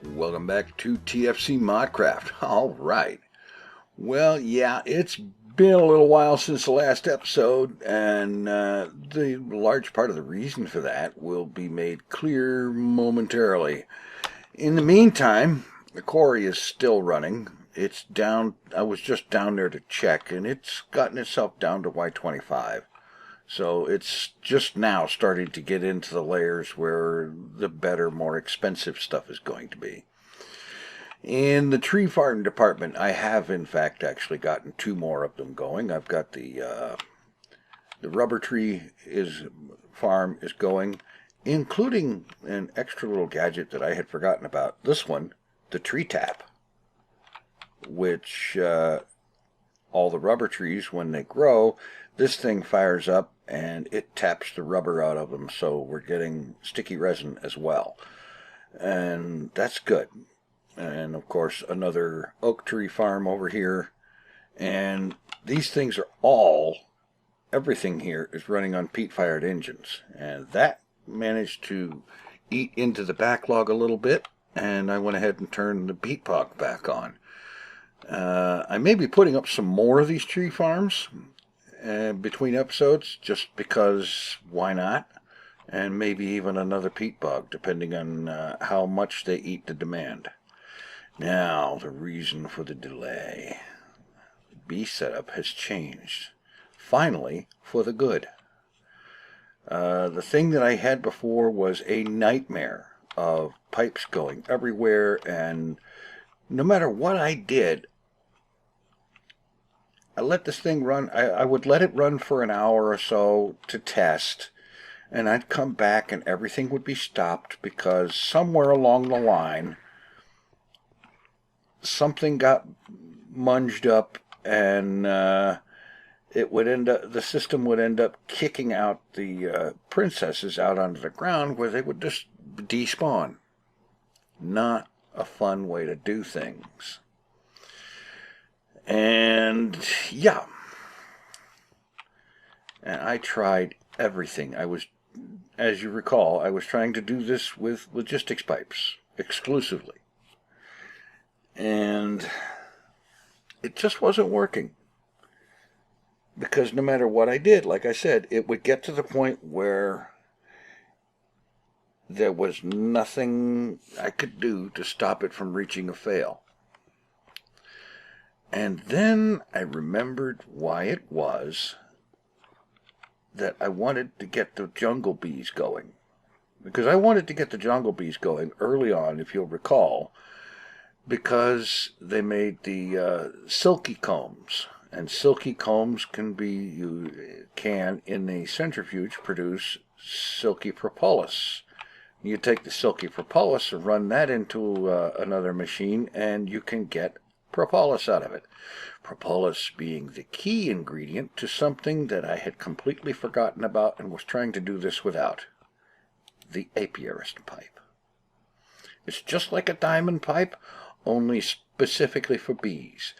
Welcome back to TFC Modcraft. All right. Well, yeah, it's been a little while since the last episode, and the large part of the reason for that will be made clear momentarily. In the meantime, the quarry is still running. It's down. I was just down there to check, and it's gotten itself down to Y25. So it's just now starting to get into the layers where the better, more expensive stuff is going to be. In the tree farm department, I have in fact actually gotten two more of them going. I've got the rubber tree farm is going, including an extra little gadget that I had forgotten about. This one, the tree tap, which all the rubber trees, when they grow, this thing fires up and it taps the rubber out of them, so we're getting sticky resin as well. And that's good. And of course, another oak tree farm over here. And these things are everything here is running on peat-fired engines. And that managed to eat into the backlog a little bit, and I went ahead and turned the peat bog back on. I may be putting up some more of these tree farms between episodes, just because why not? And maybe even another peat bog, depending on how much they eat the demand. Now, the reason for the delay. The bee setup has changed. Finally, for the good. The thing that I had before was a nightmare of pipes going everywhere, and no matter what I did, I let this thing run. I would let it run for an hour or so to test, and I'd come back and everything would be stopped because somewhere along the line something got munged up, and it would end up, the system would end up kicking out the princesses out onto the ground, where they would just despawn. Not a fun way to do things. And yeah, and I tried everything. As you recall, I was trying to do this with logistics pipes exclusively, and it just wasn't working, because no matter what I did, like I said, it would get to the point where there was nothing I could do to stop it from reaching a fail. And then I remembered why it was that I wanted to get the jungle bees going. Because I wanted to get the jungle bees going early on, if you'll recall, because they made the silky combs. And silky combs can in a centrifuge, produce silky propolis. You take the silky propolis and run that into another machine, and you can get propolis out of it. Propolis being the key ingredient to something that I had completely forgotten about and was trying to do this without. The apiarist pipe. It's just like a diamond pipe, only specifically for bees.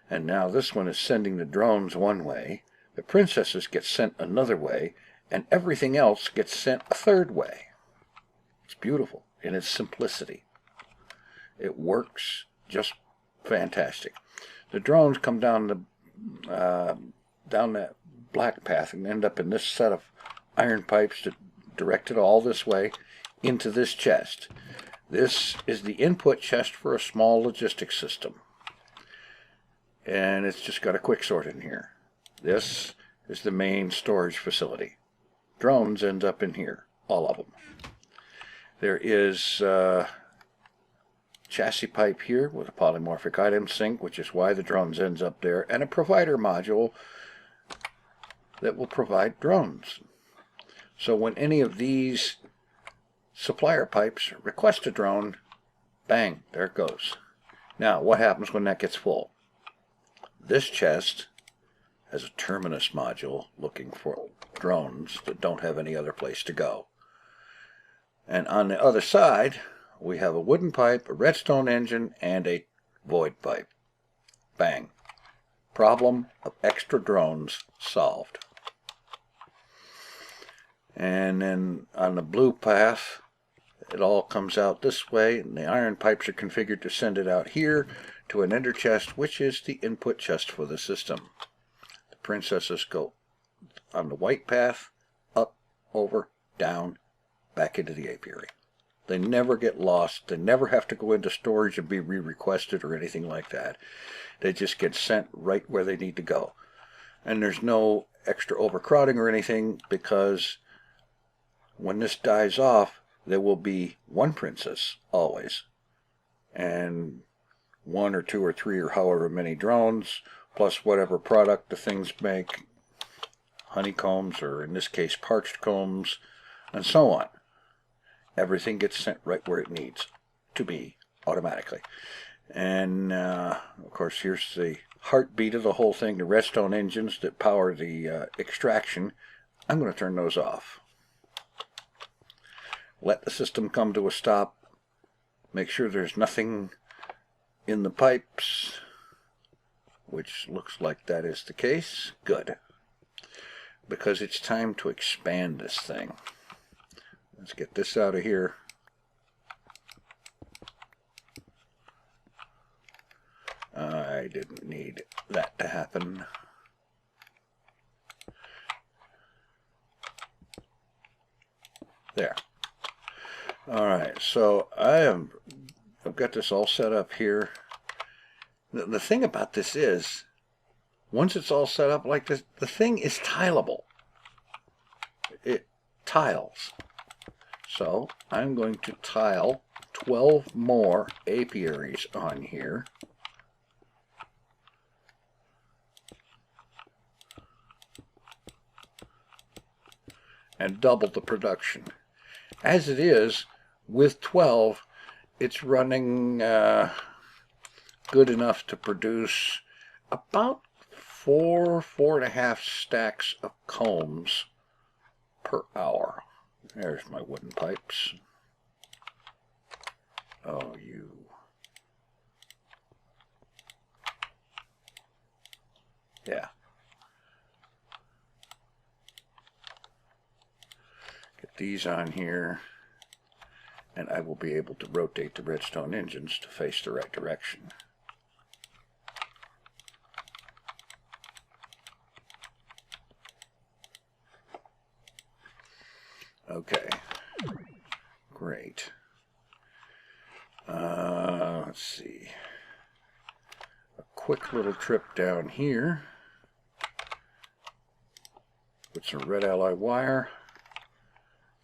And now this one is sending the drones one way, the princesses get sent another way, and everything else gets sent a third way. It's beautiful in its simplicity. It works just fantastic. The drones come down that black path and end up in this set of iron pipes that directed all this way into this chest. This is the input chest for a small logistics system, and it's just got a quick sort in here. This is the main storage facility. Drones end up in here, all of them. There is chassis pipe here with a polymorphic item sink, which is why the drones ends up there, and a provider module that will provide drones. So when any of these supplier pipes request a drone, bang, there it goes. Now, what happens when that gets full? This chest has a terminus module looking for drones that don't have any other place to go. And on the other side, we have a wooden pipe, a redstone engine, and a void pipe. Bang. Problem of extra drones solved. And then on the blue path, it all comes out this way, and the iron pipes are configured to send it out here to an ender chest, which is the input chest for the system. The princesses go on the white path, up, over, down, back into the apiary. They never get lost. They never have to go into storage and be re-requested or anything like that. They just get sent right where they need to go. And there's no extra overcrowding or anything, because when this dies off, there will be one princess always, and 1 or 2 or 3 or however many drones, plus whatever product the things make, honeycombs, or in this case parched combs, and so on. Everything gets sent right where it needs to be automatically. And of course, here's the heartbeat of the whole thing, the redstone engines that power the extraction. I'm going to turn those off. Let the system come to a stop. Make sure there's nothing in the pipes, which looks like that is the case. Good. Because it's time to expand this thing. Let's get this out of here. I didn't need that to happen. There. Alright, so I've got this all set up here. The thing about this is, once it's all set up like this, the thing is tileable. It tiles. So I'm going to tile 12 more apiaries on here. And double the production. As it is, with 12, it's running good enough to produce about 4.5 stacks of combs per hour. There's my wooden pipes. Oh, you. Yeah. Get these on here, and I will be able to rotate the redstone engines to face the right direction. Okay, great. Let's see. A quick little trip down here with some red alloy wire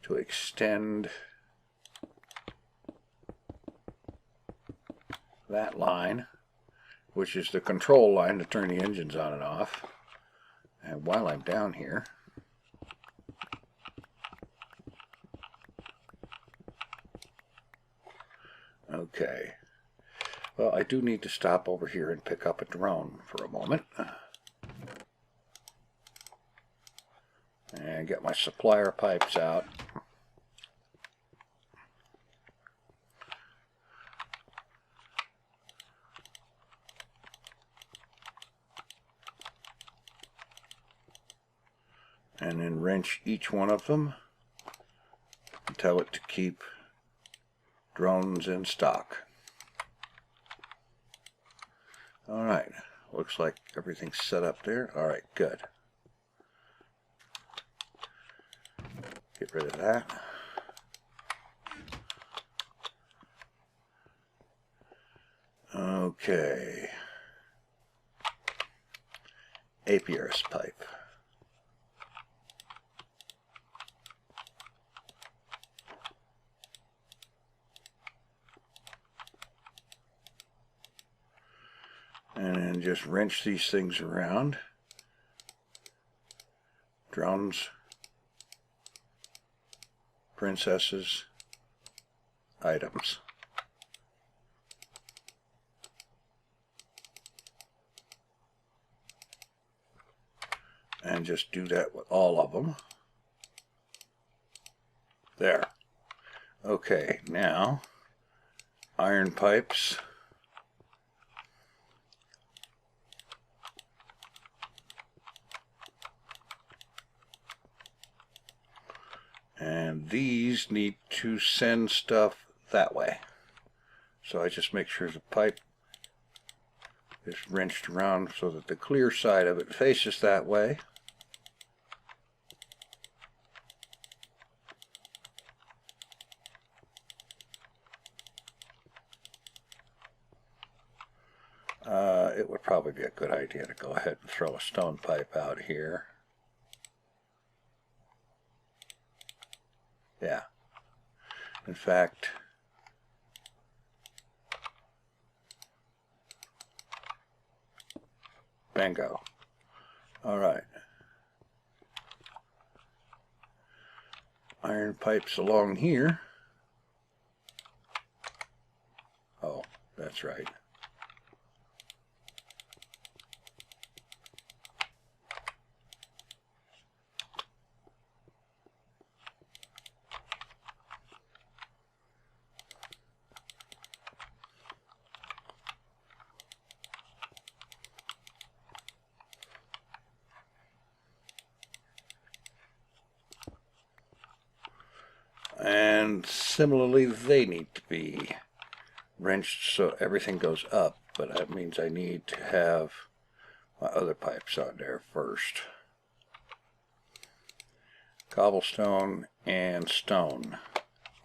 to extend that line, which is the control line to turn the engines on and off. And while I'm down here, okay. Well, I do need to stop over here and pick up a drone for a moment. And get my supplier pipes out. And then wrench each one of them and tell it to keep drones in stock. Alright, looks like everything's set up there. Alright, good. Get rid of that. Okay. Apiarist pipe. And then just wrench these things around. Drones, princesses, items. And just do that with all of them. There. Okay, now iron pipes. And these need to send stuff that way. So I just make sure the pipe is wrenched around so that the clear side of it faces that way. It would probably be a good idea to go ahead and throw a stone pipe out here. Yeah. In fact, bingo. All right. Iron pipes along here. Oh, that's right. And similarly, they need to be wrenched so everything goes up, but that means I need to have my other pipes on there first. Cobblestone and stone,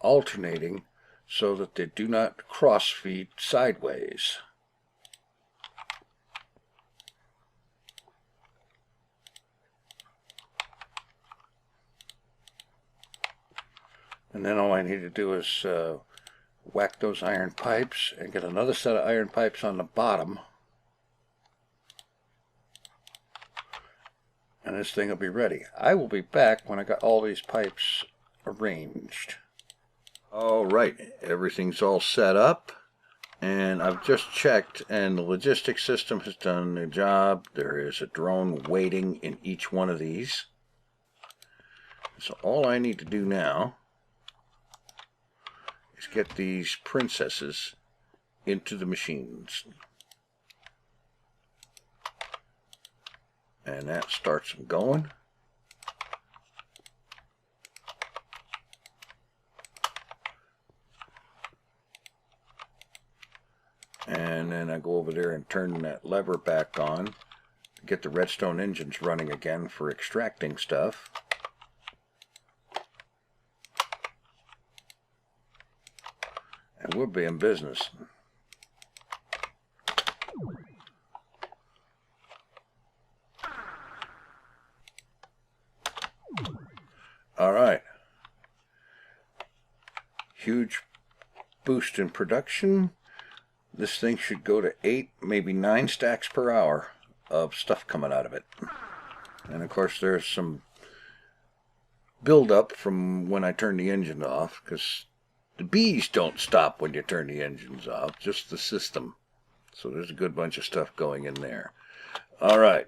alternating so that they do not cross feed sideways. And then all I need to do is whack those iron pipes and get another set of iron pipes on the bottom. And this thing will be ready. I will be back when I got all these pipes arranged. Alright, everything's all set up. And I've just checked and the logistics system has done their job. There is a drone waiting in each one of these. So all I need to do now is get these princesses into the machines. And that starts them going. And then I go over there and turn that lever back on to get the redstone engines running again for extracting stuff. And we'll be in business. All right. Huge boost in production. This thing should go to 8, maybe 9 stacks per hour of stuff coming out of it. And of course there's some build-up from when I turn the engine off, because the bees don't stop when you turn the engines off, just the system. So there's a good bunch of stuff going in there. All right.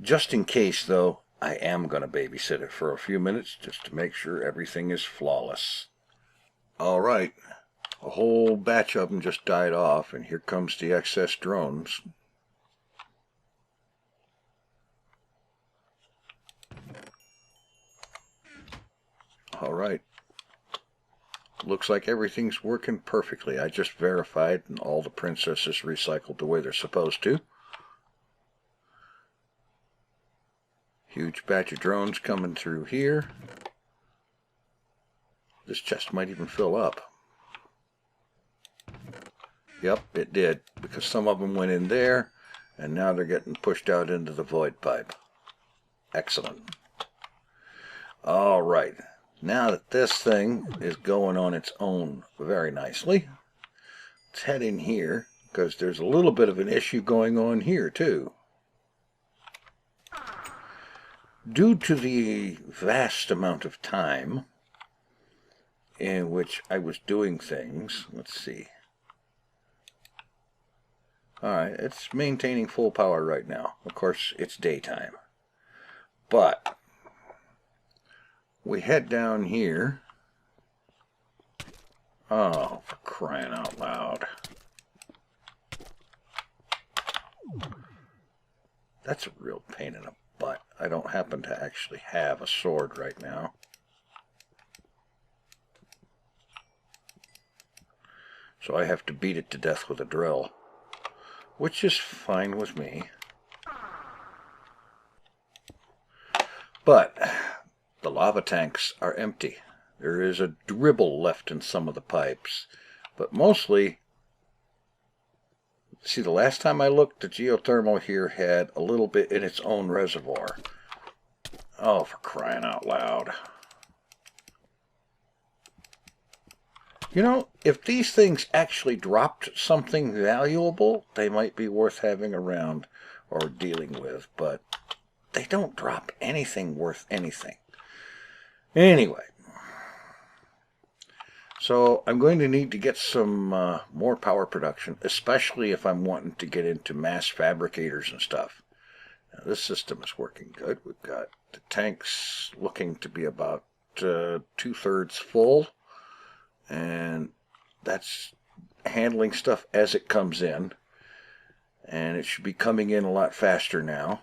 Just in case, though, I am going to babysit it for a few minutes just to make sure everything is flawless. All right. A whole batch of them just died off, and here comes the excess drones. All right. Looks like everything's working perfectly. I just verified, and all the princesses recycled the way they're supposed to. Huge batch of drones coming through here. This chest might even fill up. Yep, it did, because some of them went in there, and now they're getting pushed out into the void pipe. Excellent. All right. Now that this thing is going on its own very nicely, let's head in here, because there's a little bit of an issue going on here, too. Due to the vast amount of time in which I was doing things, let's see. Alright, it's maintaining full power right now. Of course, it's daytime. But we head down here. Oh, for crying out loud. That's a real pain in the butt. I don't happen to actually have a sword right now. So I have to beat it to death with a drill, which is fine with me. But the lava tanks are empty. There is a dribble left in some of the pipes, but mostly, see, the last time I looked, the geothermal here had a little bit in its own reservoir. Oh, for crying out loud. You know, if these things actually dropped something valuable, they might be worth having around or dealing with, but they don't drop anything worth anything. Anyway, so I'm going to need to get some more power production, especially if I'm wanting to get into mass fabricators and stuff. Now, this system is working good. We've got the tanks looking to be about 2/3 full. And that's handling stuff as it comes in, and it should be coming in a lot faster now.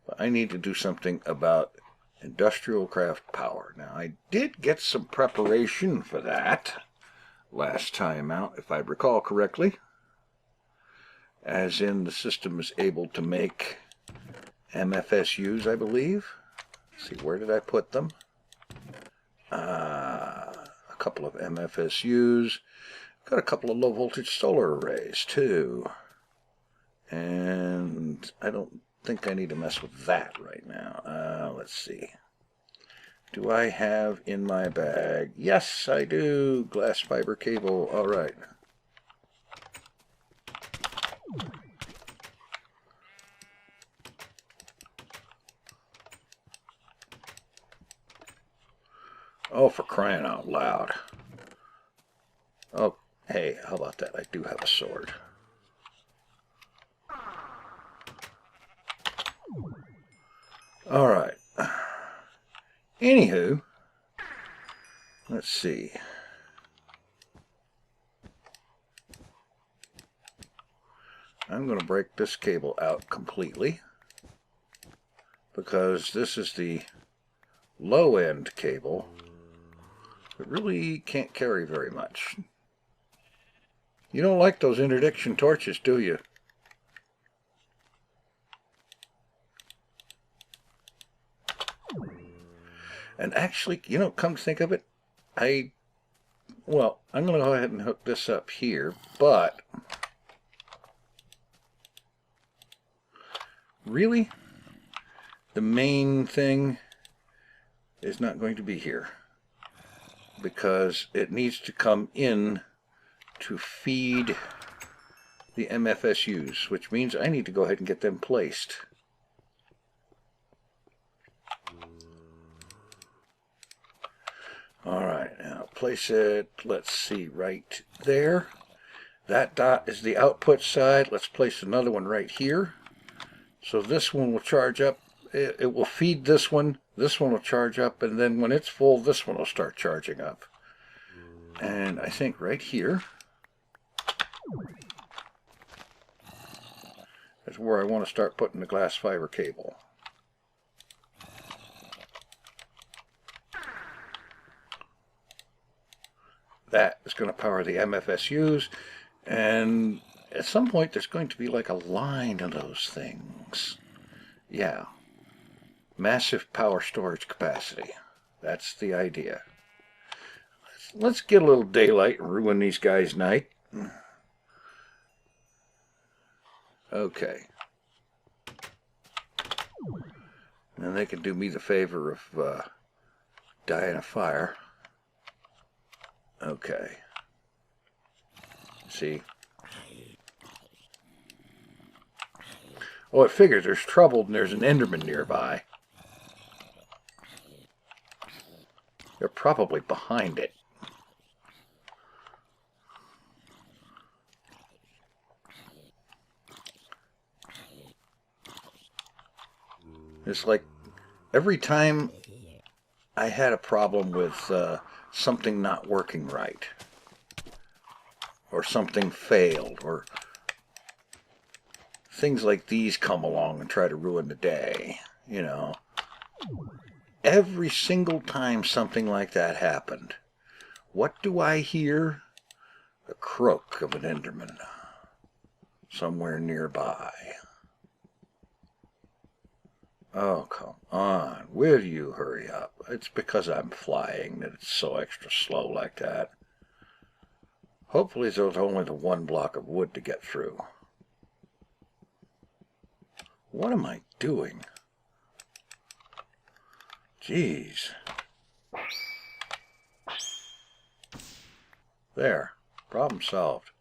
But I need to do something about industrial craft power. Now, I did get some preparation for that last time out, if I recall correctly, as in the system is able to make MFSUs, I believe. Let's see, where did I put them? Couple of MFSUs, got a couple of low voltage solar arrays too, and I don't think I need to mess with that right now. Let's see, do I have in my bag? Yes, I do. Glass fiber cable. All right. Oh, for crying out loud. Oh, hey, how about that? I do have a sword. All right. Anywho, let's see. I'm going to break this cable out completely because this is the low-end cable. It really can't carry very much. You don't like those interdiction torches, do you? And actually, you know, come to think of it, I'm going to go ahead and hook this up here, but really, the main thing is not going to be here, because it needs to come in to feed the MFSUs, which means I need to go ahead and get them placed. Alright, now place it, let's see, right there. That dot is the output side. Let's place another one right here. So this one will charge up. It will feed this one will charge up, and then when it's full, this one will start charging up. And I think right here is where I want to start putting the glass fiber cable. That is going to power the MFSUs, and at some point there's going to be like a line of those things. Yeah. Massive power storage capacity. That's the idea. Let's get a little daylight and ruin these guys' night. Okay. And they can do me the favor of dying a fire. Okay. See? Oh, it figures there's trouble and there's an Enderman nearby. They're probably behind it. It's like every time I had a problem with something not working right, or something failed, or things like these come along and try to ruin the day. you know, every single time something like that happened, what do I hear? The croak of an Enderman somewhere nearby. Oh, come on. Will you hurry up? It's because I'm flying that it's so extra slow like that. Hopefully there's only the one block of wood to get through. What am I doing? Jeez. There. Problem solved.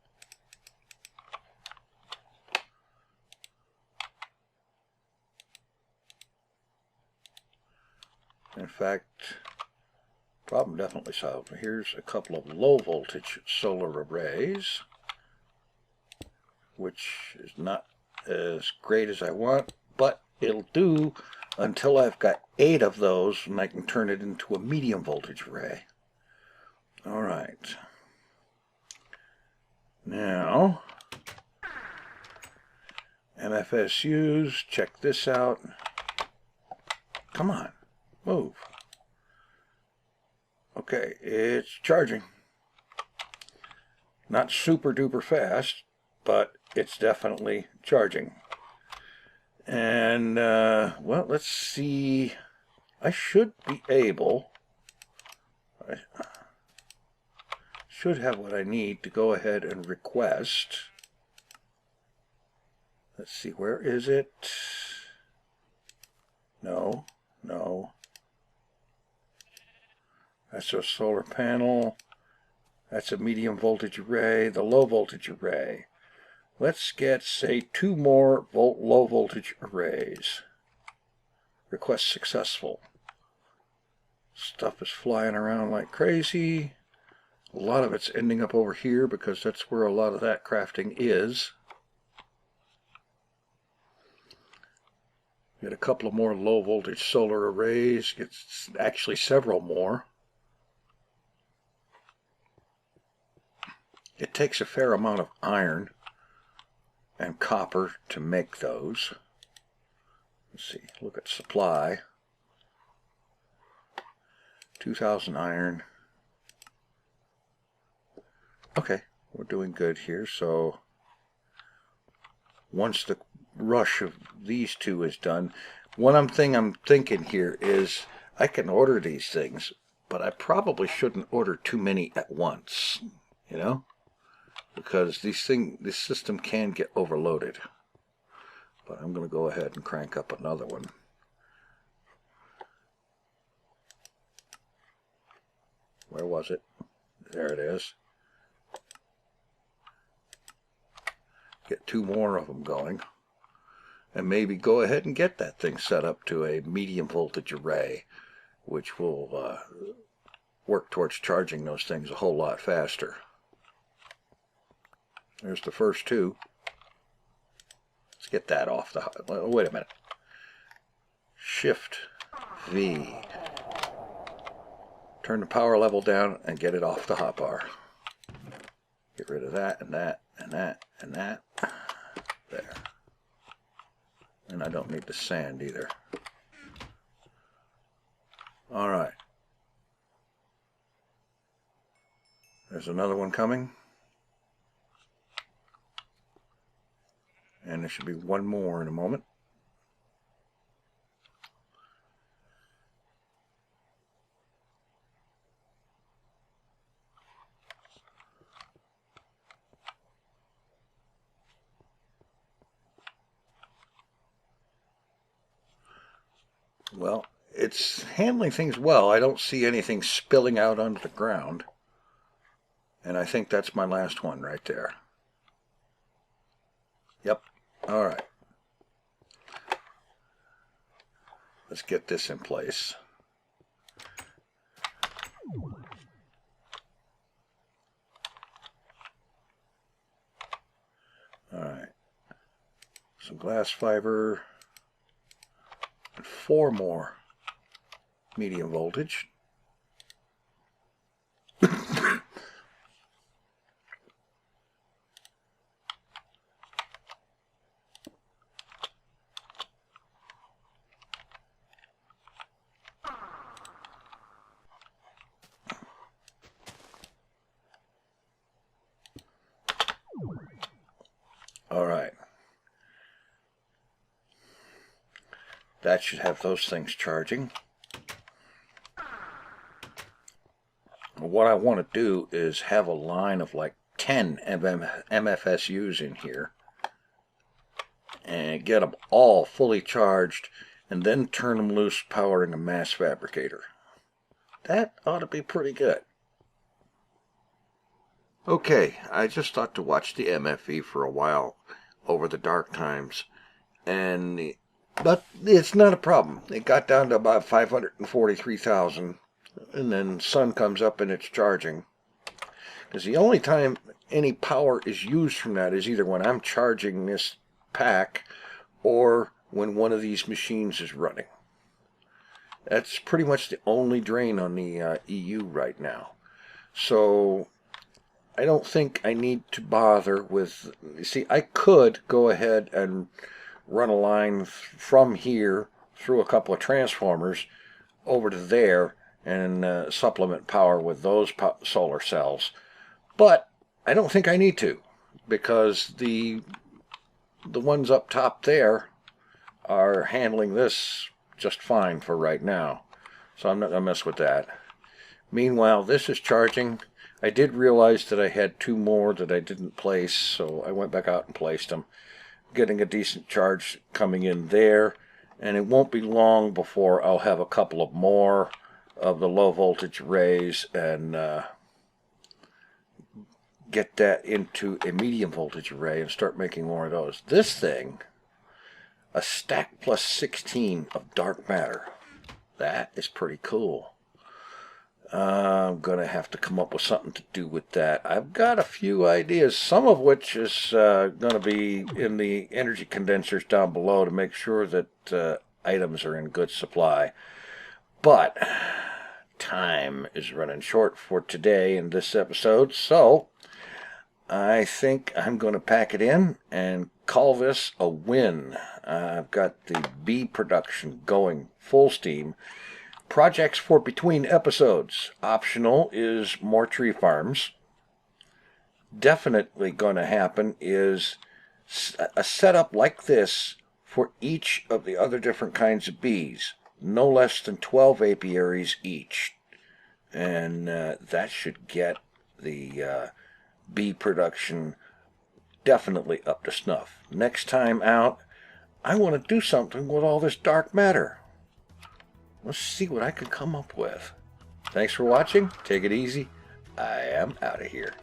In fact, problem definitely solved. Here's a couple of low voltage solar arrays, which is not as great as I want, but it'll do until I've got 8 of those and I can turn it into a medium voltage array. All right. Now, MFSUs, check this out. Come on, move. Okay, it's charging. Not super duper fast, but it's definitely charging. And, well, let's see. I should be able, I should have what I need to go ahead and request. Let's see, where is it? No, no. That's a solar panel. That's a medium voltage array, the low voltage array. Let's get, say, 2 more low voltage arrays. Request successful. Stuff is flying around like crazy. A lot of it's ending up over here because that's where a lot of that crafting is. Get a couple of more low voltage solar arrays. It's actually several more. It takes a fair amount of iron and copper to make those. Let's see, look at supply. 2,000 iron. Okay, we're doing good here. So once the rush of these 2 is done, one thing I'm thinking here is I can order these things, but I probably shouldn't order too many at once, you know, because this system can get overloaded. But I'm going to go ahead and crank up another one. Where was it? There it is. Get 2 more of them going. And maybe go ahead and get that thing set up to a medium voltage array, which will work towards charging those things a whole lot faster. There's the first 2. Let's get that off the... Oh, wait a minute. Shift V. Turn the power level down and get it off the hotbar. Get rid of that and that and that and that. There. And I don't need the sand either. All right. There's another one coming. And there should be 1 more in a moment. Well, it's handling things well. I don't see anything spilling out onto the ground. And I think that's my last one right there. Yep. All right. Let's get this in place. All right. Some glass fiber. And 4 more medium voltage. Alright. That should have those things charging. What I want to do is have a line of like 10 MFSUs in here and get them all fully charged and then turn them loose powering a mass fabricator. That ought to be pretty good. Okay, I just thought to watch the MFE for a while over the dark times, but it's not a problem. It got down to about 543,000, and then sun comes up and it's charging. Because the only time any power is used from that is either when I'm charging this pack or when one of these machines is running. That's pretty much the only drain on the EU right now. So I don't think I need to bother with... You see, I could go ahead and run a line from here through a couple of transformers over to there and supplement power with those solar cells. But I don't think I need to, because the ones up top there are handling this just fine for right now. So I'm not going to mess with that. Meanwhile, this is charging. I did realize that I had two more that I didn't place, so I went back out and placed them. Getting a decent charge coming in there, and it won't be long before I'll have a couple of more of the low voltage arrays and get that into a medium voltage array and start making more of those. This thing, a stack plus 16 of dark matter. That is pretty cool. I'm going to have to come up with something to do with that. I've got a few ideas, some of which is going to be in the energy condensers down below to make sure that items are in good supply. But time is running short for today in this episode, so I think I'm going to pack it in and call this a win. I've got the bee production going full steam. Projects for between episodes. Optional is more tree farms. Definitely going to happen is a setup like this for each of the other different kinds of bees. No less than 12 apiaries each. And that should get the bee production definitely up to snuff. Next time out, I want to do something with all this dark matter. Let's see what I can come up with. Thanks for watching. Take it easy. I am out of here.